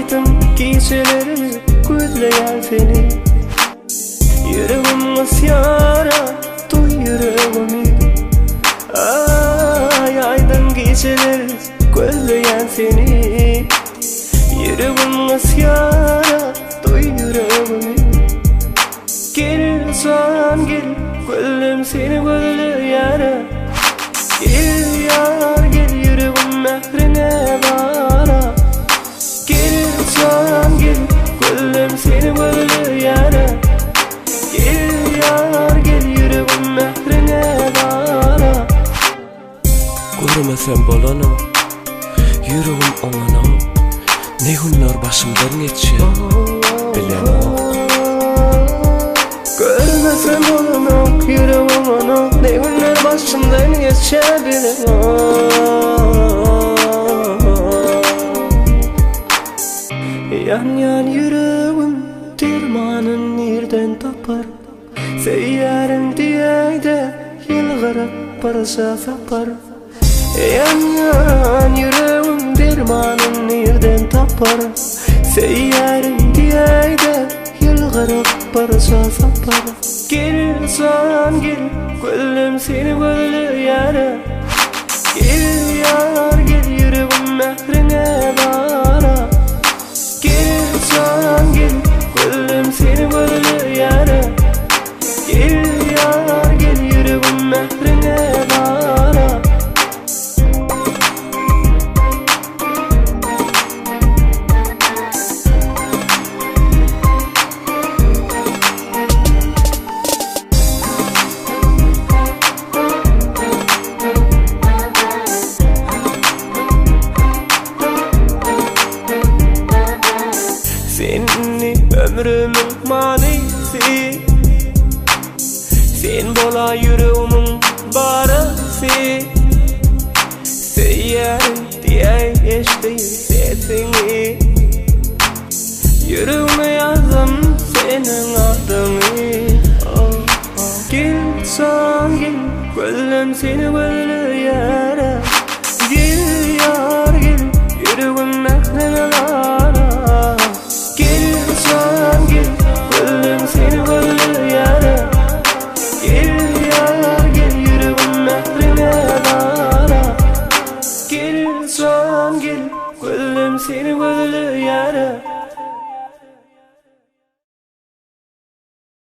aydın geceleri gözleyen seni. Yüreğim ısyara duy yüreğimi. Ay aydın geceleri gözleyen seni. Yüreğim ısyara duy yüreğimi. Gel san gel gönlüm seni gözleyen. Gel yar gel yüreğim Mähriňe bara. Gel san gel gönlüm seni gözleyen. Gel yar gel yüreğim Mähriňe bara. Görmesem bolanam, yüreğim oňanam. Ne günler başımdan geçýär, bilemok. Görmesem bolanam, yüreğim oňanam. Ne günler başımdan geçýär, bilemok. Yan yan yüreğim dermanın nereden tapar? Seyyarım diyeyde yılgırıp barışa sapar. Yan yan yüreğim dermanın nereden tapar? Seyyarım diyeyde yılgırıp barışa sapar. Gel san gel gönlüm seni gözleyen. Gel yar gel yüreğim Mähriňe bara. Gel san gel gönlüm seni gözleyen. Gel yar gel yüreğim Mähriňe bara. Seni ömrümün manisi. Sen bola yüreğimin barası. Seyyarım diye eşdeyim sesini. Yüreğime yazdım senin adını. Gel san gel gönlüm seni